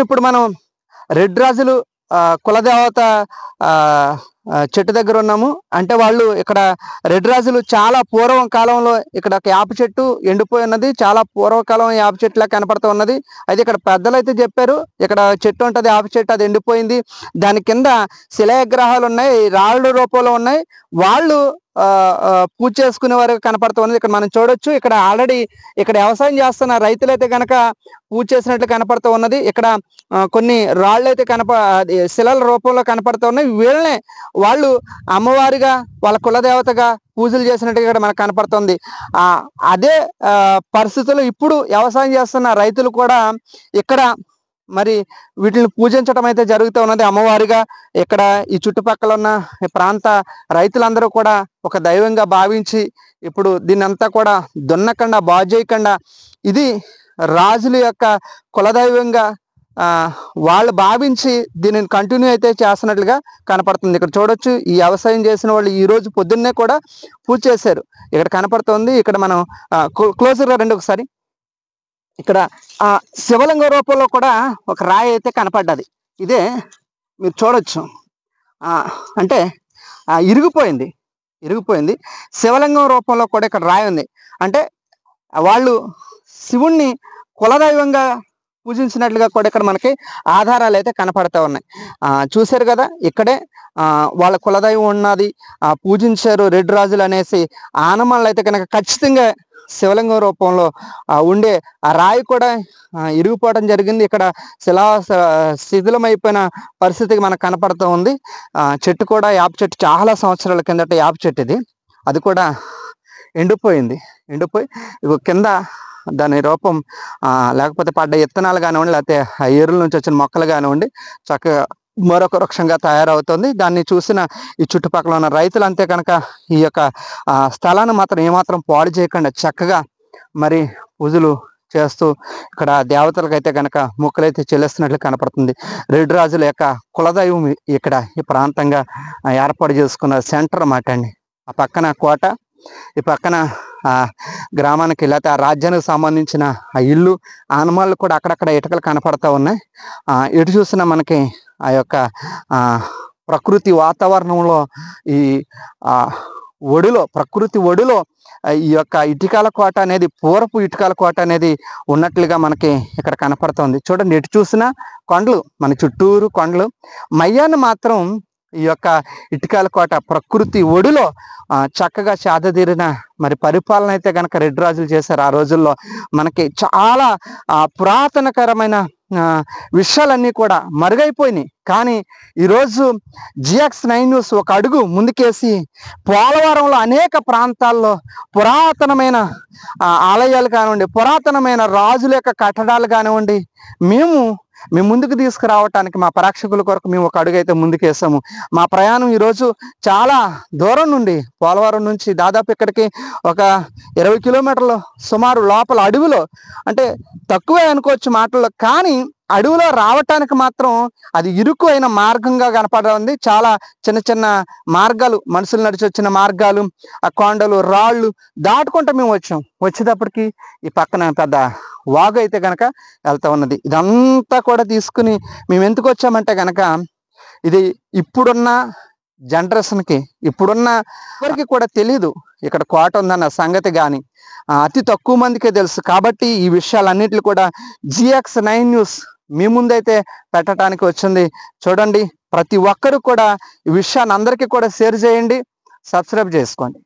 ఇప్పుడు మనం రెడ్ రాజులు కులదేవత చెట్టు దగ్గర ఉన్నాము. అంటే వాళ్ళు ఇక్కడ రెడ్ రాజులు చాలా పూర్వం కాలంలో ఇక్కడ ఒక యాప చెట్టు ఎండిపోయి ఉన్నది. చాలా పూర్వకాలం యాప చెట్టులా కనపడుతూ ఉన్నది. అయితే ఇక్కడ పెద్దలు అయితే చెప్పారు ఇక్కడ చెట్టు ఉంటుంది, యాప చెట్టు, అది ఎండిపోయింది. దాని కింద శిలాగ్రహాలు ఉన్నాయి, రాళ్ళు రూపంలో ఉన్నాయి. వాళ్ళు పూజ చేసుకునే వారు కనపడుతున్నది. ఇక్కడ మనం చూడొచ్చు. ఇక్కడ ఆల్రెడీ ఇక్కడ వ్యవసాయం చేస్తున్న రైతులైతే కనుక పూజ చేసినట్లు కనపడుతూ ఉన్నది. ఇక్కడ కొన్ని రాళ్ళు అయితే శిలల రూపంలో కనపడుతూ ఉన్నాయి. వీళ్ళనే వాళ్ళు అమ్మవారిగా వాళ్ళ కులదేవతగా పూజలు చేసినట్టుగా ఇక్కడ మనకు కనపడుతుంది. అదే పరిస్థితుల్లో ఇప్పుడు వ్యవసాయం చేస్తున్న రైతులు కూడా ఇక్కడ మరి వీటిని పూజించడం అయితే జరుగుతూ ఉన్నది అమ్మవారిగా. ఇక్కడ ఈ చుట్టుపక్కల ఉన్న ప్రాంత రైతులందరూ కూడా ఒక దైవంగా భావించి ఇప్పుడు దీన్ని అంతా కూడా దున్నకుండా బాగు చేయకుండా ఇది రాజుల యొక్క కులదైవంగా వాళ్ళు భావించి దీనిని కంటిన్యూ అయితే చేస్తున్నట్లుగా కనపడుతుంది. ఇక్కడ చూడొచ్చు, ఈ వ్యవసాయం చేసిన వాళ్ళు ఈ రోజు పొద్దున్నే కూడా పూజ చేశారు. ఇక్కడ కనపడుతుంది. ఇక్కడ మనం క్లోజర్గా రండి ఒకసారి. ఇక్కడ శివలింగ రూపంలో కూడా ఒక రాయి అయితే కనపడ్డది. ఇదే మీరు చూడొచ్చు. అంటే ఇరిగిపోయింది. శివలింగం రూపంలో కూడా ఇక్కడ రాయి ఉంది. అంటే వాళ్ళు శివుణ్ణి కులదైవంగా పూజించినట్లుగా కూడా ఇక్కడ మనకి ఆధారాలు అయితే కనపడతా ఉన్నాయి. చూశారు కదా, ఇక్కడే వాళ్ళ కులదైవం ఉన్నది, పూజించారు రెడ్ రాజులు అనేసి ఆనమాళ్ళు అయితే కనుక ఖచ్చితంగా శివలింగం రూపంలో ఉండే ఆ రాయి కూడా ఇరిగిపోవడం జరిగింది. ఇక్కడ శిథిలమైపోయిన పరిస్థితికి మనకు కనపడుతూ ఉంది. చెట్టు కూడా యాప చెట్టు, చాలా సంవత్సరాల కిందట యాప చెట్టు ఇది. అది కూడా ఎండిపోయి కింద దాని రూపం లేకపోతే పడ్డ ఇత్తనాలు కానివ్వండి, లేకపోతే ఏరుల నుంచి వచ్చిన మొక్కలు కానివ్వండి చక్కగా మరొక వృక్షంగా తయారవుతుంది. దాన్ని చూసిన ఈ చుట్టుపక్కల ఉన్న రైతులు అంతే కనుక ఈ యొక్క స్థలాన్ని మాత్రం ఏమాత్రం పాడు చేయకుండా చక్కగా మరి పూజలు చేస్తూ ఇక్కడ దేవతలకు అయితే కనుక మొక్కలైతే చెల్లిస్తున్నట్లు కనపడుతుంది. రెడ్డి రాజుల యొక్క కులదైవం ఇక్కడ ఈ ప్రాంతంగా ఏర్పాటు చేసుకున్న సెంటర్ అన్నమాట అండి. ఆ పక్కన కోట, ఈ పక్కన గ్రామానికి లేకపోతే ఆ రాజ్యానికి సంబంధించిన ఆ ఇల్లు, ఆనమాళ్ళు కూడా అక్కడక్కడ ఇటుకలు కనపడతా ఉన్నాయి. ఎటు చూసినా మనకి ఆ యొక్క ప్రకృతి వాతావరణంలో ఈ ప్రకృతి ఒడిలో ఈ యొక్క ఇటుకల కోట అనేది, పూర్వపు ఇటుకల కోట అనేది ఉన్నట్లుగా మనకి ఇక్కడ కనపడుతుంది. చూడండి, ఎటు చూసినా కొండలు, మన చుట్టూరు కొండలు. మయ్యాన్ని మాత్రం ఈ యొక్క ఇటుకల కోట ప్రకృతి ఒడిలో చక్కగా చాదదీరిన మరి పరిపాలన అయితే కనుక రెడ్డి రాజులు చేశారు. ఆ రోజుల్లో మనకి చాలా పురాతనకరమైన విషయాలన్నీ కూడా మరుగైపోయినాయి. కానీ ఈరోజు GX9 న్యూస్ ఒక అడుగు ముందుకేసి పోలవరంలో అనేక ప్రాంతాల్లో పురాతనమైన ఆలయాలు కానివ్వండి, పురాతనమైన రాజుల యొక్క కట్టడాలు కానివ్వండి, మేము ముందుకు తీసుకురావటానికి మా ప్రేక్షకుల కొరకు మేము ఒక అడుగు అయితే ముందుకేసాము. మా ప్రయాణం ఈరోజు చాలా దూరం నుండి, పోలవరం నుంచి దాదాపు ఇక్కడికి ఒక 20 కిలోమీటర్లు సుమారు లోపల అడవిలో, అంటే తక్కువే అనుకోవచ్చు మాటల్లో, కానీ అడవిలో రావటానికి మాత్రం అది ఇరుకు అయిన మార్గంగా కనపడుతుంది. చాలా చిన్న చిన్న మార్గాలు, మనుషులు నడిచి వచ్చిన మార్గాలు, ఆ కొండలు రాళ్ళు దాటుకుంటూ మేము వచ్చేటప్పటికి ఈ పక్కన పెద్ద వాగు అయితే కనుక వెళ్తా ఉన్నది. ఇదంతా కూడా తీసుకుని మేము ఎందుకు వచ్చామంటే కనుక ఇది ఇప్పుడున్న జనరేషన్కి, ఇప్పుడున్న ఎవరికి కూడా తెలీదు ఇక్కడ కోట ఉందన్న సంగతి. కానీ అతి తక్కువ మందికే తెలుసు. కాబట్టి ఈ విషయాలన్నింటినీ కూడా GX9 న్యూస్ మీ ముందైతే పెట్టడానికి వచ్చింది. చూడండి, ప్రతి ఒక్కరు కూడా ఈ విషయాన్ని అందరికీ కూడా షేర్ చేయండి, సబ్స్క్రైబ్ చేసుకోండి.